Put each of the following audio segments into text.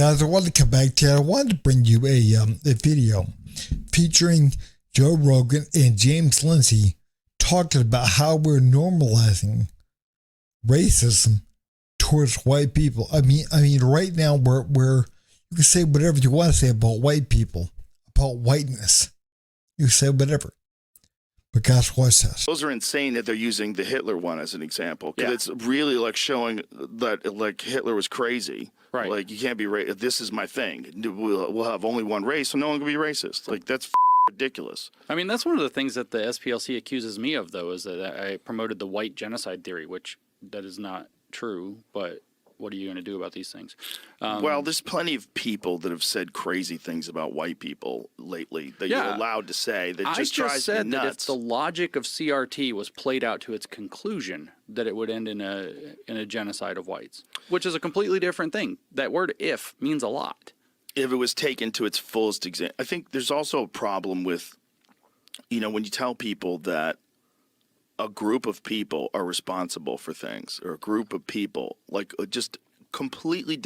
guys, I wanted to come back to you. I wanted to bring you a video featuring Joe Rogan and James Lindsay talking about how we're normalizing racism towards white people. I mean, right now we're you can say whatever you want to say about white people, about whiteness. You can say whatever. But gosh, what's this? Those are insane that they're using the Hitler one as an example. Because it's really like showing that like Hitler was crazy. Right. Like you can't be racist. This is my thing. We'll have only one race, so no one can be racist. Like that's ridiculous. I mean, that's one of the things that the SPLC accuses me of, though, is that I promoted the white genocide theory, which that is not true. But what are you going to do about these things? Well, there's plenty of people that have said crazy things about white people lately that you're allowed to say. That just drives me nuts. That if the logic of CRT was played out to its conclusion, that it would end in a genocide of whites, which is a completely different thing. That word "if" means a lot. If it was taken to its fullest extent, I think there's also a problem with, when you tell people that a group of people are responsible for things, or a group of people, like just completely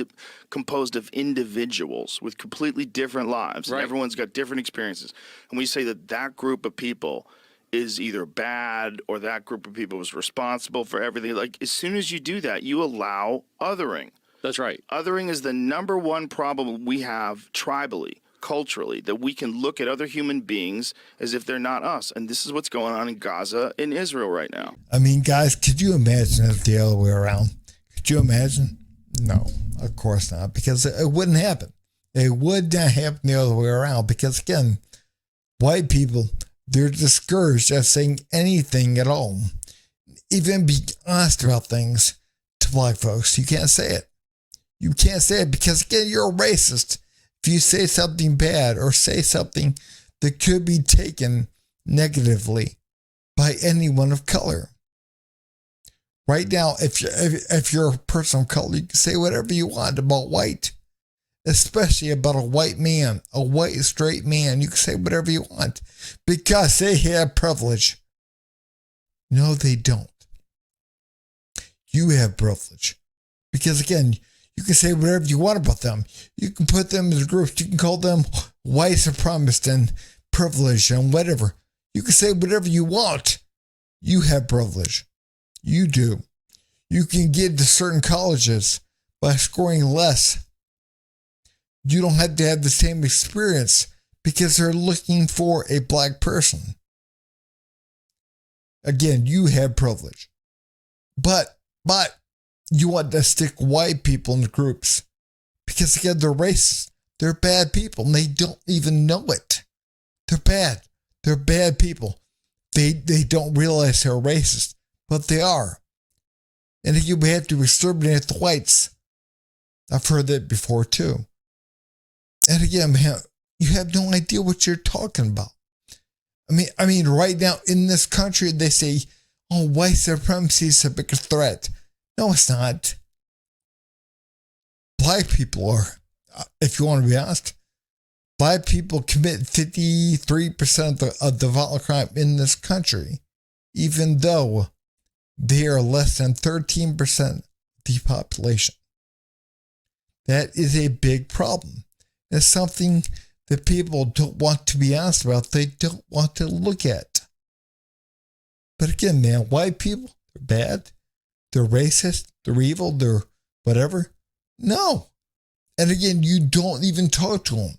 composed of individuals with completely different lives, and everyone's got different experiences. And we say that that group of people is either bad or that group of people was responsible for everything. Like as soon as you do that, you allow othering. That's right. Othering is the number one problem we have tribally, culturally, that we can look at other human beings as if they're not us. And this is what's going on in Gaza and Israel right now. I mean, guys, could you imagine if the other way around? Could you imagine? No, of course not, because it wouldn't happen. It would not happen the other way around because, again, white people, they're discouraged at saying anything at all. Even be honest about things to black folks. You can't say it. You can't say it because, again, you're a racist. If you say something bad or say something that could be taken negatively by anyone of color. Right now, if you're a person of color, you can say whatever you want about white, especially about a white man, a white straight man. You can say whatever you want because they have privilege. No, they don't. You have privilege because, again, you can say whatever you want about them. You can put them in groups. You can call them white supremacist and privileged and whatever. You can say whatever you want. You have privilege. You do. You can get into certain colleges by scoring less. You don't have to have the same experience because they're looking for a black person. Again, you have privilege. But you want to stick white people in the groups because, again, they're racist. They're bad people and they don't even know it. They're bad. They're bad people. They don't realize they're racist, but they are. And again, we have to exterminate the whites. I've heard that before too. And again, man, you have no idea what you're talking about. I mean, right now in this country, they say, "Oh, white supremacy is a big threat." No, it's not. Black people are, if you want to be honest. Black people commit 53% of the violent crime in this country, even though they are less than 13% of the population. That is a big problem. It's something that people don't want to be honest about. They don't want to look at. But again, man, white people, they're bad. They're racist. They're evil. They're whatever. No. And again, you don't even talk to them.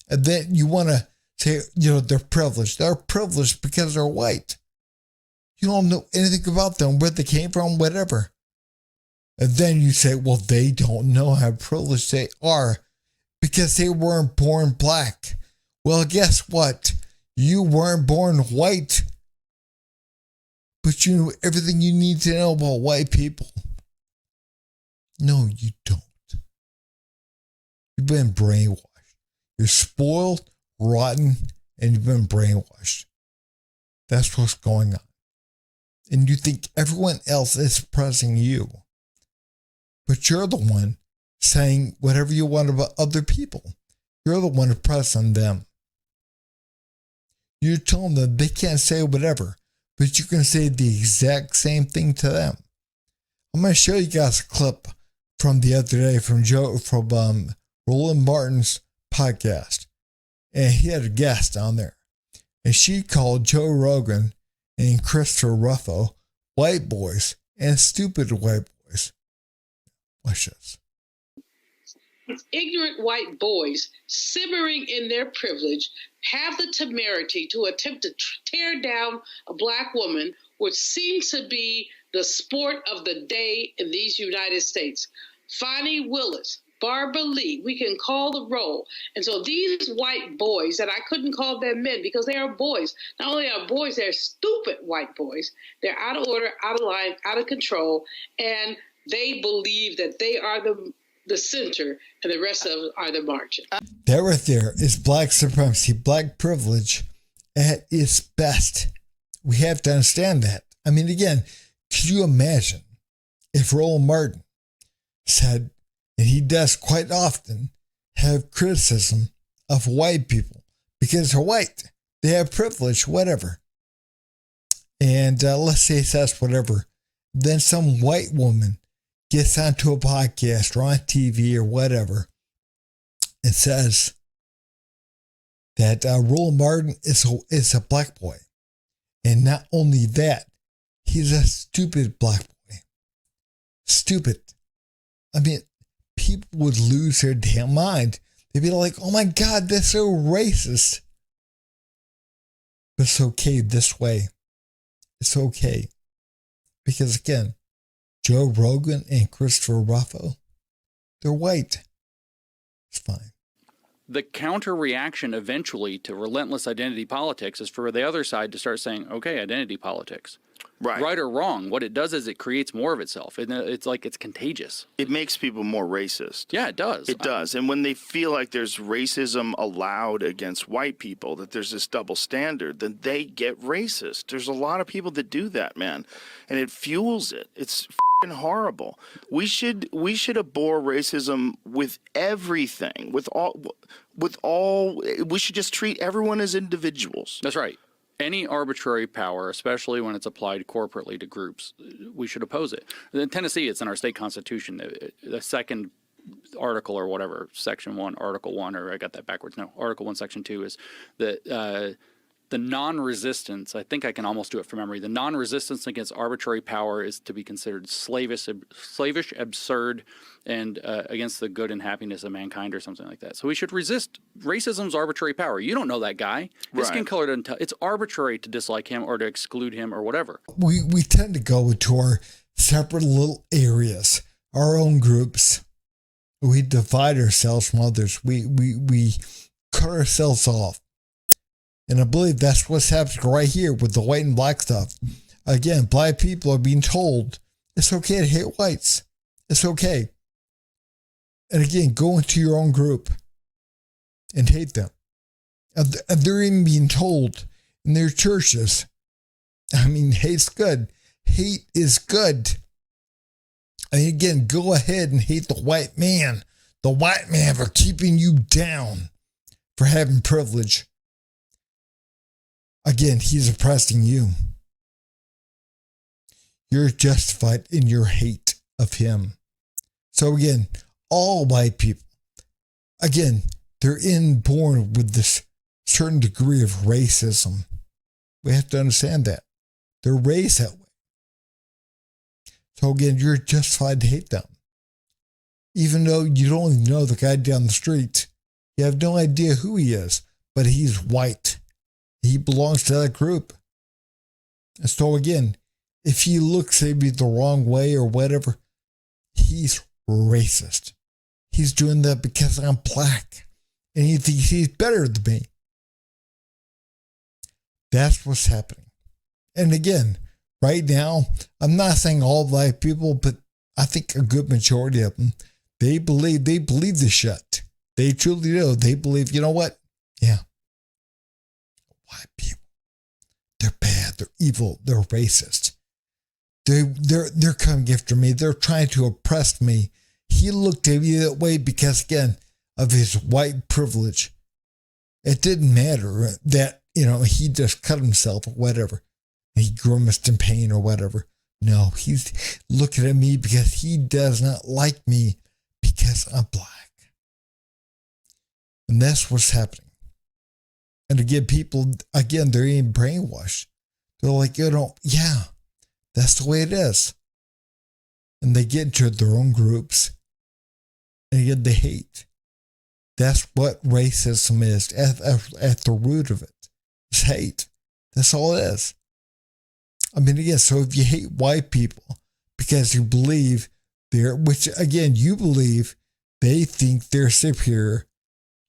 And then you want to say, they're privileged. They're privileged because they're white. You don't know anything about them, where they came from, whatever. And then you say, well, they don't know how privileged they are because they weren't born black. Well, guess what? You weren't born white. But you know everything you need to know about white people. No, you don't. You've been brainwashed. You're spoiled, rotten, and you've been brainwashed. That's what's going on. And you think everyone else is suppressing you. But you're the one saying whatever you want about other people. You're the one oppressing them. You're telling them they can't say whatever, but you can say the exact same thing to them. I'm going to show you guys a clip from the other day from Roland Martin's podcast, and he had a guest on there. And she called Joe Rogan and Christopher Ruffo white boys and stupid white boys. Watch this. Ignorant white boys simmering in their privilege have the temerity to attempt to tear down a black woman, which seems to be the sport of the day in these United States. Fonnie Willis, Barbara Lee, we can call the roll. And so these white boys, and I couldn't call them men because they are boys. Not only are boys, they're stupid white boys. They're out of order, out of line, out of control, and they believe that they are the center and the rest of them are the margin. That right there is black supremacy, black privilege at its best. We have to understand that. I mean, again, could you imagine if Roland Martin said, and he does quite often, have criticism of white people because they're white, they have privilege, whatever. And let's say he says whatever. Then some white woman gets onto a podcast or on TV or whatever and says that Roland Martin is a black boy. And not only that, he's a stupid black boy. Stupid. I mean, people would lose their damn mind. They'd be like, oh my God, that's so racist. But it's okay this way. It's okay. Because again, Joe Rogan and Christopher Ruffo, they're white. It's fine. The counter reaction eventually to relentless identity politics is for the other side to start saying, okay, identity politics. Right or wrong, what it does is it creates more of itself. It's like it's contagious. It makes people more racist. Yeah, it does. It does. And when they feel like there's racism allowed against white people, that there's this double standard, then they get racist. There's a lot of people that do that, man. And it fuels it. It's f***ing horrible. We should abhor racism with everything. With all we should just treat everyone as individuals. That's right. Any arbitrary power, especially when it's applied corporately to groups, we should oppose it. In Tennessee, it's in our state constitution. The second article or whatever, section 1, article 1, or I got that backwards. No, article 1, section 2 is that the non-resistance, I think I can almost do it from memory, the non-resistance against arbitrary power is to be considered slavish, absurd, and against the good and happiness of mankind or something like that. So we should resist racism's arbitrary power. You don't know that guy. His skin color doesn't tell. It's arbitrary to dislike him or to exclude him or whatever. We tend to go into our separate little areas, our own groups. We divide ourselves from others. We cut ourselves off. And I believe that's what's happening right here with the white and black stuff. Again, black people are being told it's okay to hate whites. It's okay. And again, go into your own group and hate them. And they're even being told in their churches, I mean, hate's good. Hate is good. And again, go ahead and hate the white man for keeping you down, for having privilege. Again, he's oppressing you. You're justified in your hate of him. So again, all white people, again, they're inborn with this certain degree of racism. We have to understand that. They're raised that way. So again, you're justified to hate them. Even though you don't even know the guy down the street, you have no idea who he is, but he's white. He belongs to that group. And so again, if he looks maybe the wrong way or whatever, he's racist. He's doing that because I'm black and he thinks he's better than me. That's what's happening. And again, right now, I'm not saying all black people, but I think a good majority of them, they believe this shit. They truly do. They believe, you know what? Yeah. White people, they're bad, they're evil, they're racist. They're coming after me. They're trying to oppress me. He looked at me that way because, again, of his white privilege. It didn't matter that, he just cut himself or whatever. He grimaced in pain or whatever. No, he's looking at me because he does not like me because I'm black. And that's what's happening. And again, people, again, they're being brainwashed. They're like, yeah, that's the way it is. And they get into their own groups. And again, they hate. That's what racism is at the root of it. It's hate. That's all it is. I mean, again, so if you hate white people because you believe which again, you believe they think they're superior,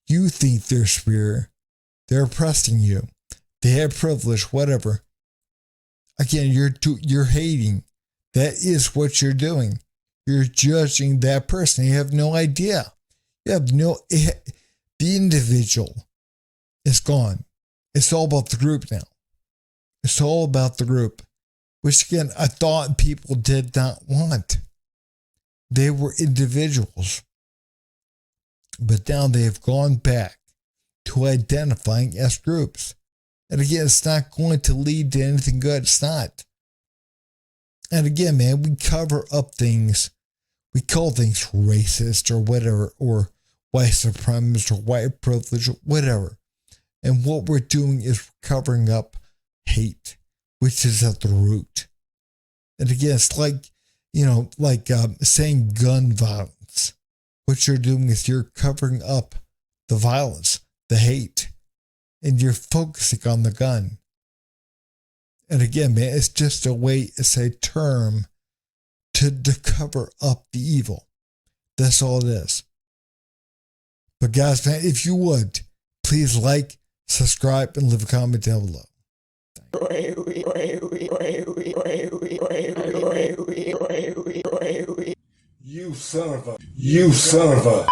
you think they're superior, they're oppressing you, they have privilege, whatever. Again, you're hating. That is what you're doing. You're judging that person. You have no idea. You have the individual is gone. It's all about the group now. It's all about the group, which again, I thought people did not want. They were individuals. But now they have gone back to identifying as groups. And again, it's not going to lead to anything good. It's not. And again, man, we cover up things. We call things racist or whatever, or white supremacist or white privilege or whatever. And what we're doing is covering up hate, which is at the root. And again, it's like, saying gun violence. What you're doing is you're covering up the violence, the hate, and you're focusing on the gun. And again, man, it's just a way, it's a term to cover up the evil. That's all it is. But guys, man, if you would, please like, subscribe, and leave a comment down below. You son of a